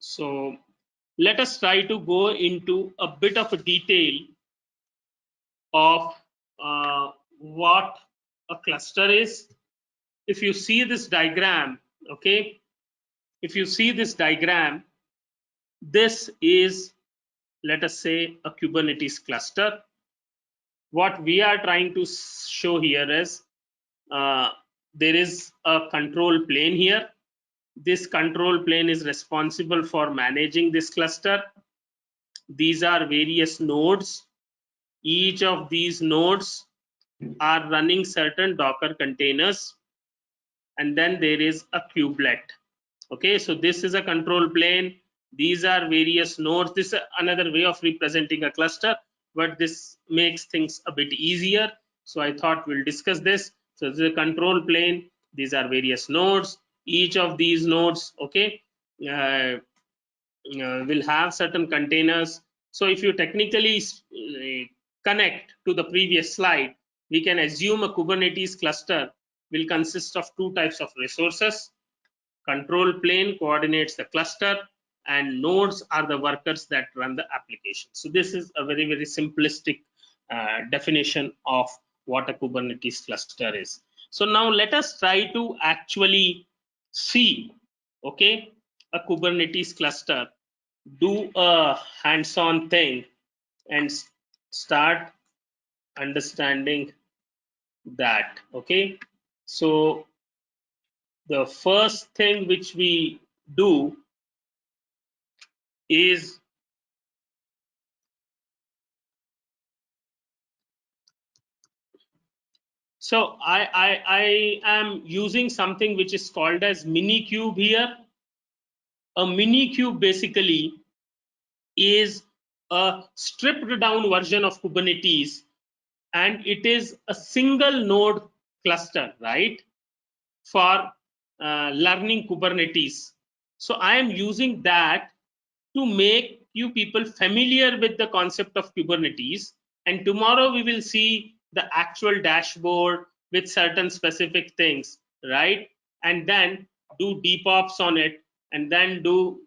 So let us try to go into a bit of a detail of what a cluster is. If you see this diagram, okay, if you see this diagram, this is, let us say, a Kubernetes cluster. What we are trying to show here is there is a control plane here. This control plane is responsible for managing this cluster. These are various nodes. Each of these nodes are running certain Docker containers, and then there is a kubelet. Okay, so this is a control plane. These are various nodes. This is another way of representing a cluster, but this makes things a bit easier. So I thought we'll discuss this. So this is a control plane. These are various nodes. Each of these nodes, okay, will have certain containers. So if you technically connect to the previous slide, we can assume a Kubernetes cluster will consist of two types of resources. Control plane coordinates the cluster, and nodes are the workers that run the application. So this is a very, very simplistic definition of what a Kubernetes cluster is. So now let us try to actually see, okay, a Kubernetes cluster, do a hands-on thing and start understanding that. Okay, so the first thing which we do is so I am using something which is called as Minikube here. A Minikube basically is a stripped down version of Kubernetes, and it is a single node cluster, right, for learning Kubernetes. So I am using that to make you people familiar with the concept of Kubernetes, and tomorrow we will see the actual dashboard with certain specific things, right, and then do DeepOps on it, and then do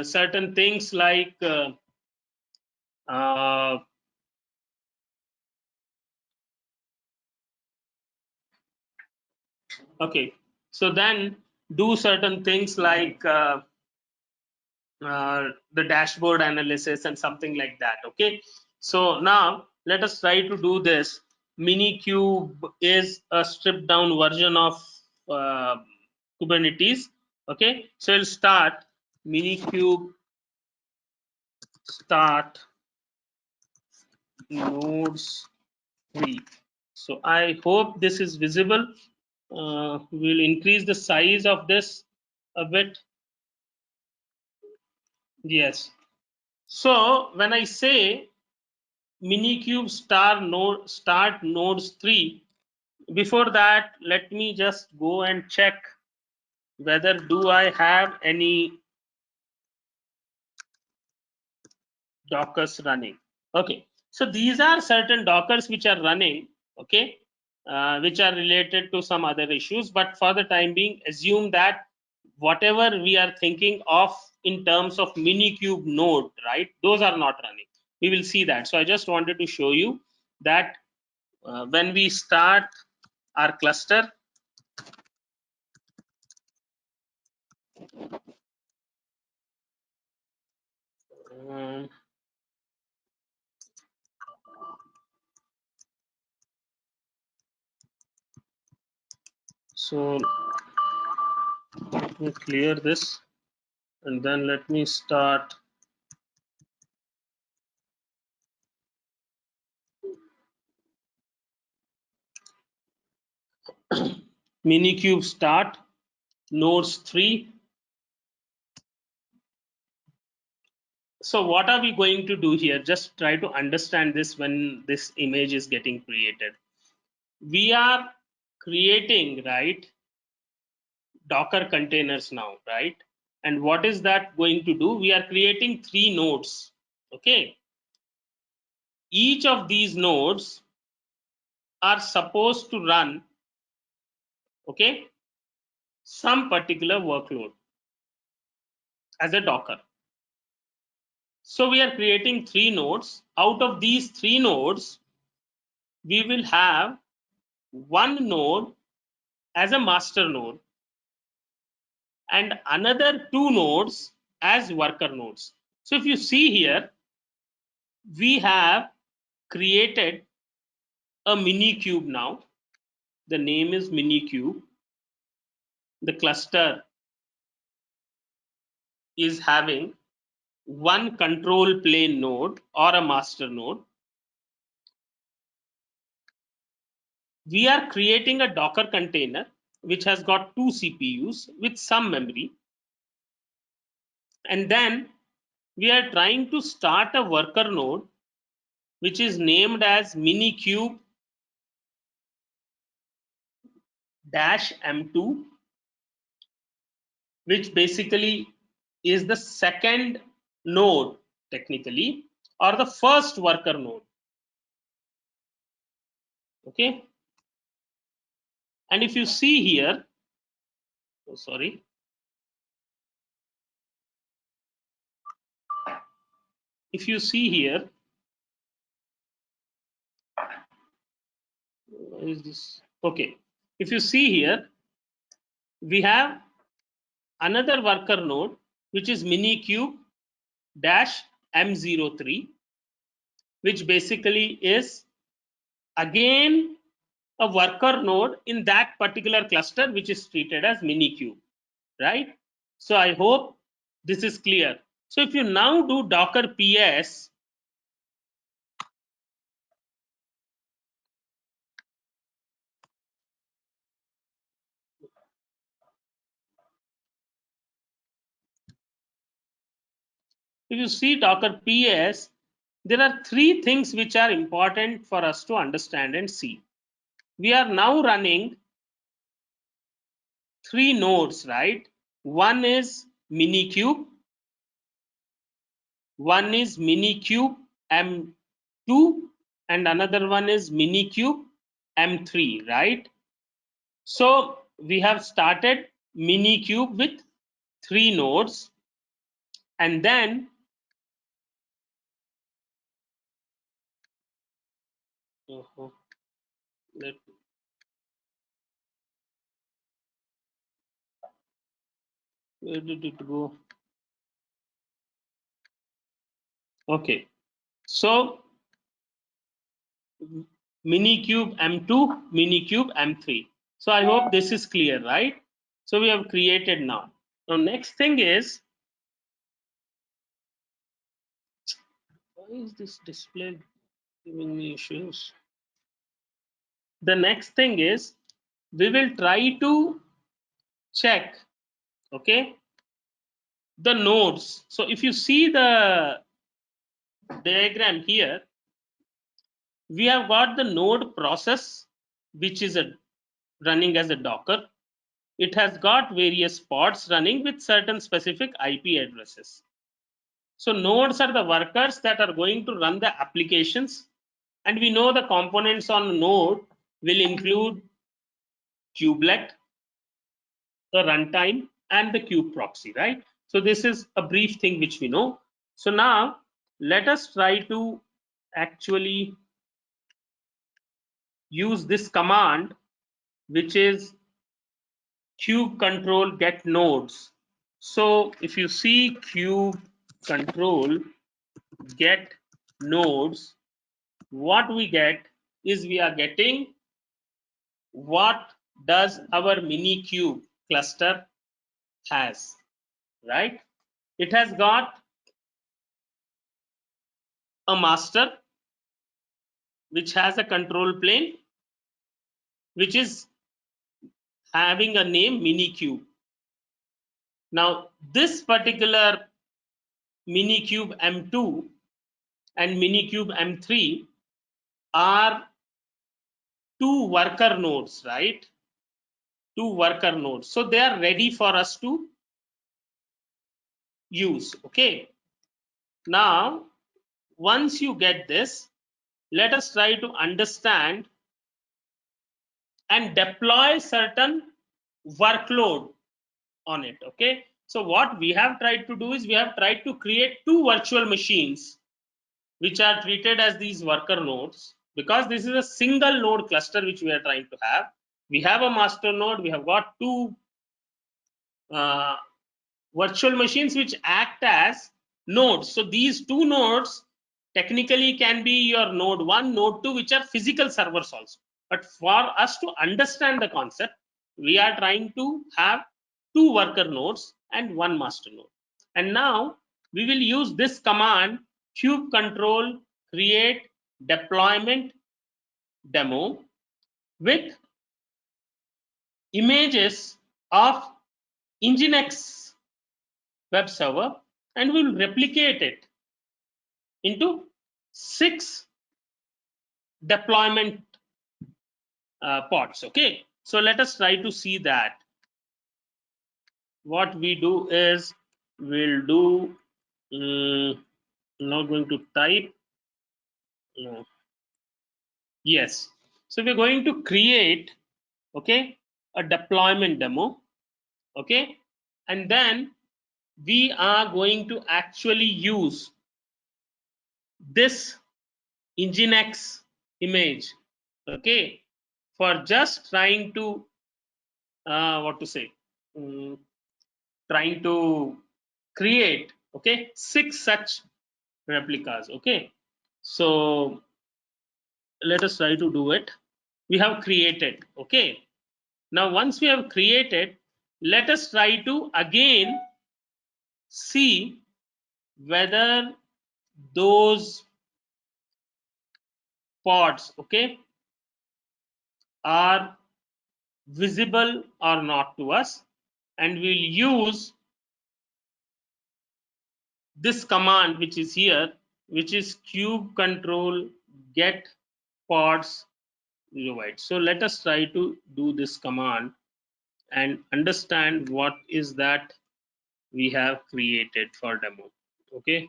certain things like okay, so then do certain things like the dashboard analysis and something like that. Okay, so now let us try to do this. Minikube is a stripped down version of uh, Kubernetes. Okay, so we'll start Minikube start nodes 3. So I hope this is visible. We'll increase the size of this a bit. Yes. So when I say Minikube start nodes 3, before that let me just go and check whether do I have any Dockers running. Okay, so these are certain Dockers which are running, okay, which are related to some other issues, but for the time being assume that whatever we are thinking of in terms of Minikube node, right, those are not running. We will see that. So I just wanted to show you that when we start our cluster, so let me clear this and then let me start Minikube start nodes 3. So what are we going to do here? Just try to understand this when this image is getting created. We are creating, right, Docker containers now, right? And what is that going to do? We are creating 3 nodes. Okay, each of these nodes are supposed to run, okay, some particular workload as a Docker. So we are creating 3 nodes. Out of these 3 nodes, we will have one node as a master node and another 2 nodes as worker nodes. So if you see here, we have created a Minikube now. The name is Minikube. The cluster is having one control plane node or a master node. We are creating a Docker container which has got 2 CPUs with some memory. And then we are trying to start a worker node which is named as Minikube -m2, which basically is the second node technically, or the first worker node. Okay. And if you see here, oh, sorry. If you see here, where is this? Okay. If you see here, we have another worker node, which is Minikube -m03, which basically is again a worker node in that particular cluster, which is treated as Minikube, right? So I hope this is clear. So if you now do Docker PS, if you see Docker PS, there are 3 things which are important for us to understand and see. We are now running 3 nodes, right? One is Minikube, one is Minikube M2, and another one is Minikube M3, right? So we have started Minikube with 3 nodes, and then where did it go? Okay, so Minikube M2, Minikube M3. So I hope this is clear, right? So we have created now. Now next thing is, why is this display giving me issues? The next thing is, we will try to check, okay, the nodes. So if you see the diagram here, we have got the node process, which is running as a Docker. It has got various pods running with certain specific IP addresses. So nodes are the workers that are going to run the applications, and we know the components on node will include kubelet, the runtime, and the kube proxy, right? So this is a brief thing which we know. So now let us try to actually use this command, which is kube control get nodes. So if you see kube control get nodes, what we get is we are getting what does our Minikube cluster has, right? It has got a master which has a control plane which is having a name Minikube. Now this particular Minikube M2 and Minikube M3 are 2 worker nodes, right? 2 worker nodes. So they are ready for us to use. Okay. Now, once you get this, let us try to understand and deploy certain workload on it. Okay, so what we have tried to do is we have tried to create two virtual machines which are treated as these worker nodes, because this is a single node cluster which we are trying to have. We have a master node, we have got two uh, virtual machines which act as nodes. So these two nodes technically can be your node 1, node 2, which are physical servers also. But for us to understand the concept, we are trying to have two worker nodes and one master node. And now we will use this command kube control create deployment demo with images of Nginx web server, and we'll replicate it into 6 deployment pods. Okay, so let us try to see that. What we do is we'll do not going to type, no, yes, so we're going to create, okay, a deployment demo. Okay, and then we are going to actually use this Nginx image, okay, for just trying to what to say, trying to create, okay, 6 such replicas. Okay, so let us try to do it. We have created. Okay, now once we have created, let us try to again see whether those pods, okay, are visible or not to us, and we'll use this command which is here, which is kube control get pods reviewed. So let us try to do this command and understand what is that we have created for demo. Okay,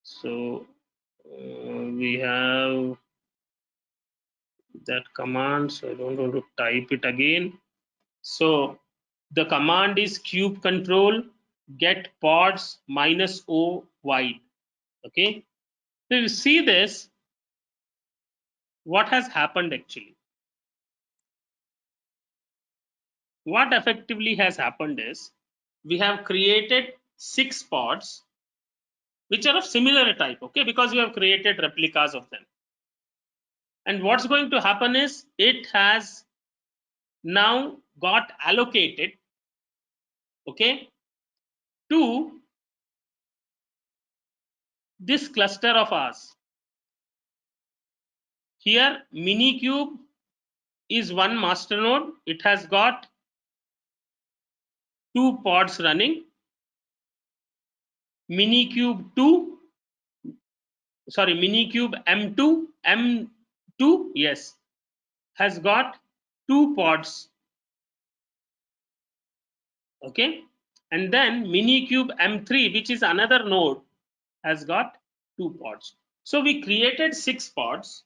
so we have that command, so I don't want to type it again. So the command is kube control get pods -o wide. Okay, so you see this, what has happened actually. What effectively has happened is we have created 6 pods which are of similar type, okay, because we have created replicas of them. And what's going to happen is it has now got allocated, okay, to this cluster of ours. Here Minikube is one master node. It has got 2 pods running. Minikube M2, yes, has got 2 pods. Okay, and then Minikube M3, which is another node, has got 2 pods. So we created 6 pods.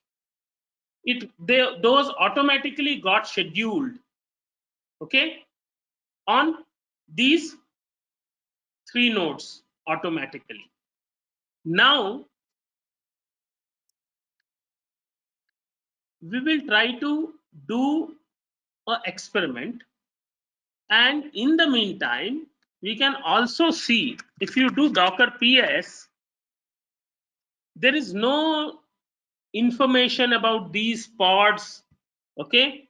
Those automatically got scheduled, okay, on these 3 nodes automatically. Now we will try to do an experiment, and in the meantime we can also see, if you do docker ps, there is no information about these pods, okay,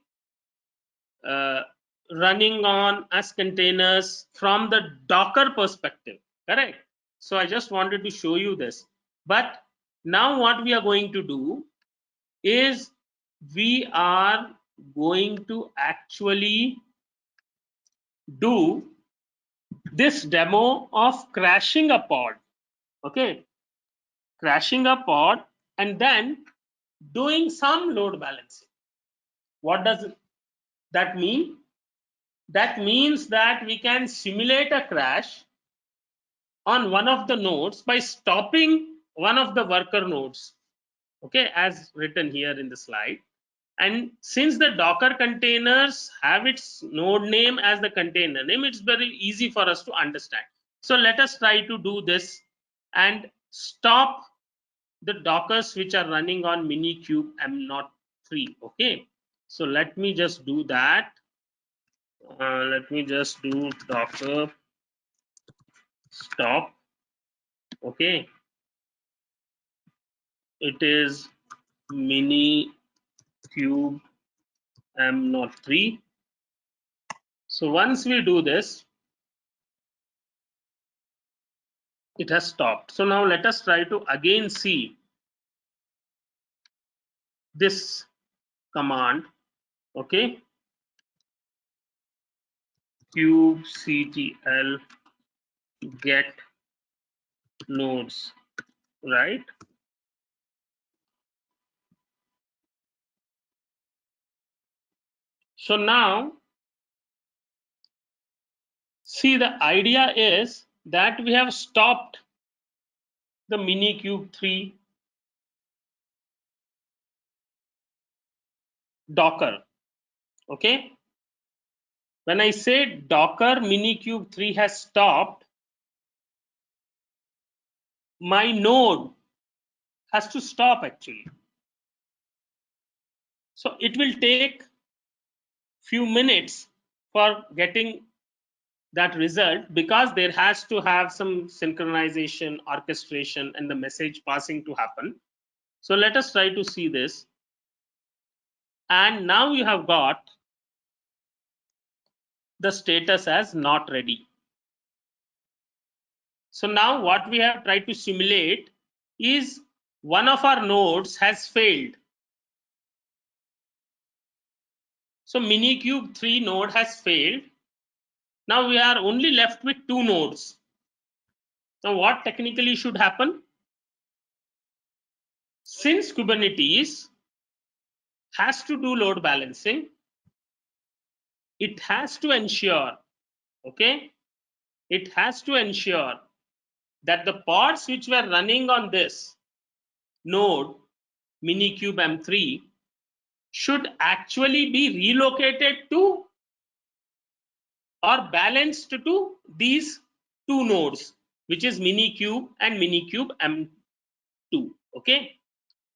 uh, running on as containers from the docker perspective, correct? So I just wanted to show you this. But now what we are going to do is we are going to actually do this demo of crashing a pod, okay, crashing a pod and then doing some load balancing. What does that mean? That means that we can simulate a crash on one of the nodes by stopping one of the worker nodes, okay, as written here in the slide, And since the Docker containers have its node name as the container name, it's very easy for us to understand. So let us try to do this and stop the Dockers which are running on Minikube M03. Okay, so let me just do that. Let me just do Docker stop. Okay, it is Minikube M03. So once we do this, it has stopped. So now let us try to again see this command. Okay, kubectl get nodes, right? So now see, the idea is that we have stopped the Minikube 3 Docker. Okay, when I say Docker Minikube 3 has stopped, my node has to stop actually. So it will take few minutes for getting that result, because there has to have some synchronization, orchestration, and the message passing to happen. So let us try to see this. And now you have got the status as not ready. So now what we have tried to simulate is one of our nodes has failed. So Minikube 3 node has failed. Now we are only left with 2 nodes. Now what technically should happen? Since Kubernetes has to do load balancing, it has to ensure, okay, it has to ensure that the pods which were running on this node Minikube M3 should actually be relocated to or balanced to these 2 nodes, which is Minikube and Minikube M2. Okay,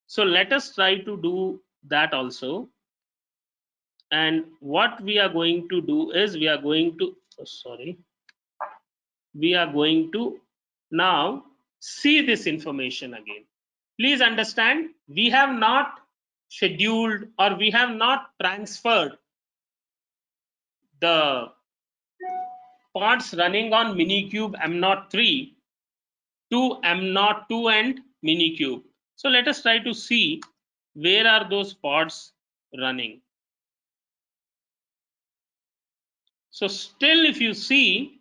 so let us try to do that also. And what we are going to do is we are going to now see this information again. Please understand, we have not scheduled or we have not transferred the pods running on Minikube M03 to M02 and Minikube. So let us try to see where are those pods running. So still, if you see,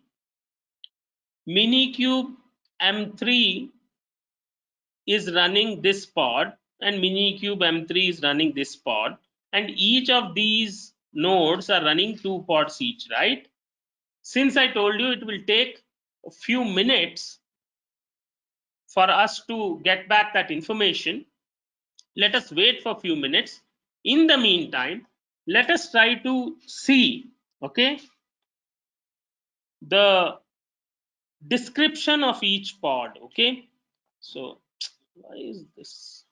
Minikube M3 is running this pod and Minikube M3 is running this pod, and each of these nodes are running 2 pods each, right? Since I told you it will take a few minutes for us to get back that information, let us wait for a few minutes. In the meantime, let us try to see, okay, the description of each pod. Okay, so why is this?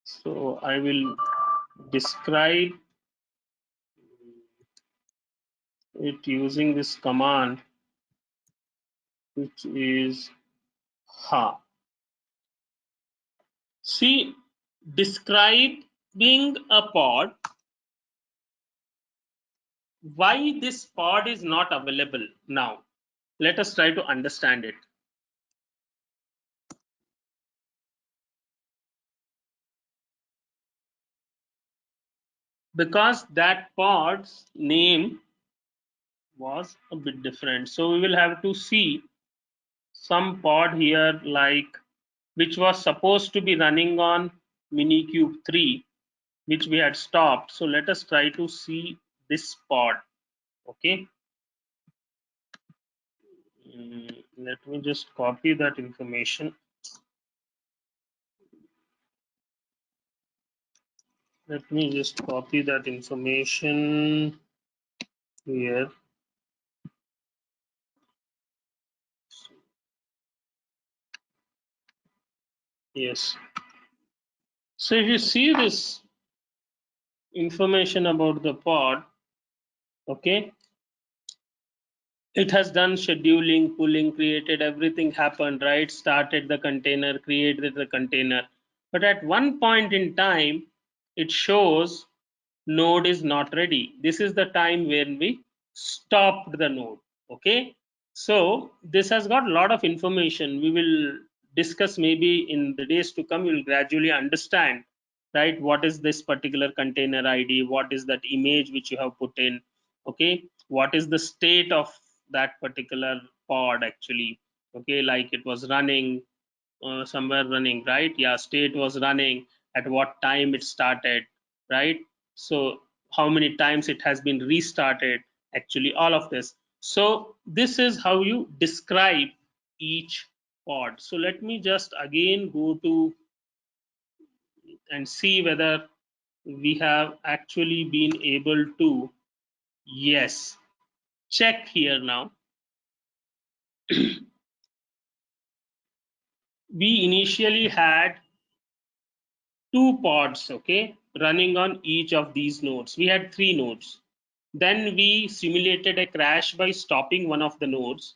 So I will describe it using this command, which is ha. See, describing a pod, why this pod is not available now. Let us try to understand it. Because that pod's name was a bit different. So we will have to see some pod here, like which was supposed to be running on Minikube 3, which we had stopped. So let us try to see this pod. Okay. Let me just copy that information. Let me just copy that information here. Yes. So if you see this information about the pod, okay, it has done scheduling, pulling, created, everything happened, right? Started the container, created the container. But at one point in time, it shows node is not ready. This is the time when we stopped the node. Okay. So this has got a lot of information. We will discuss maybe in the days to come. We will gradually understand, right? What is this particular container ID? What is that image which you have put in? Okay. What is the state of that particular pod actually? Okay. Like it was running, somewhere running, right? Yeah, state was running, at what time it started, right? So how many times it has been restarted, actually, all of this. So this is how you describe each pod. So let me just again go to and see whether we have actually been able to, yes, check here now. We initially had two pods, okay, running on each of these nodes. We had three nodes. Then we simulated a crash by stopping one of the nodes.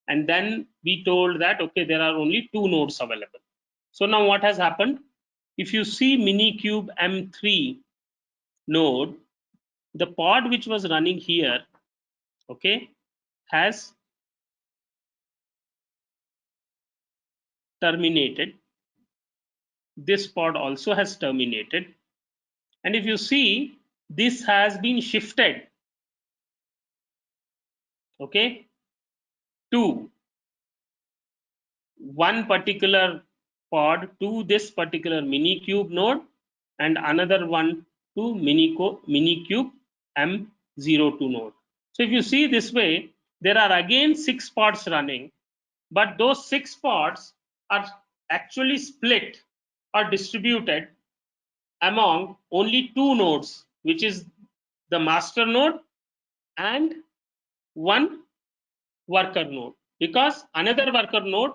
And then we told that, okay, there are only two nodes available. So now what has happened? If you see Minikube M3 node, the pod which was running here, okay, has terminated. This pod also has terminated. And if you see, this has been shifted, okay, to one particular pod to this particular Minikube node and another one to Minikube M02 node. So if you see this way, there are again 6 pods running, but those 6 pods are actually split or distributed among only two nodes, which is the master node and one worker node, because another worker node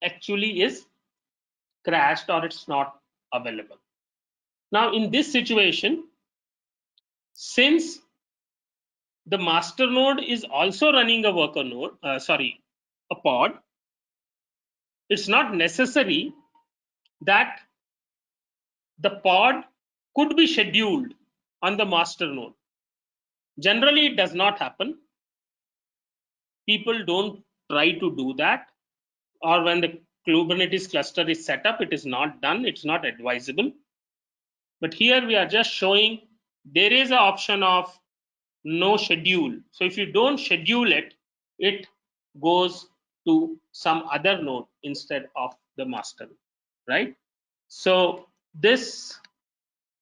actually is crashed or it's not available. Now in this situation, since the master node is also running a worker node, a pod, it's not necessary that the pod could be scheduled on the master node. Generally, it does not happen. People don't try to do that, or when the Kubernetes cluster is set up, it is not done, it's not advisable. But here we are just showing there is an option of no schedule. So if you don't schedule it, it goes to some other node instead of the master, right? So this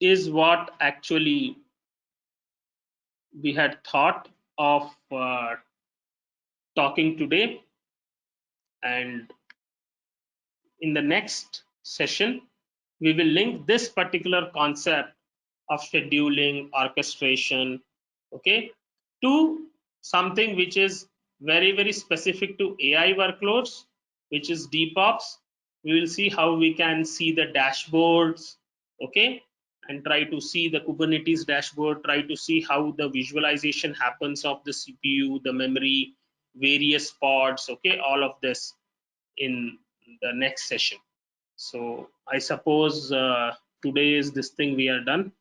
is what actually we had thought of talking today. And in the next session, we will link this particular concept of scheduling, orchestration, okay, to something which is very, very specific to AI workloads, which is DeepOps. We will see how we can see the dashboards, okay, and try to see the Kubernetes dashboard, try to see how the visualization happens of the CPU, the memory, various pods, okay, all of this in the next session. So I suppose today is this thing we are done.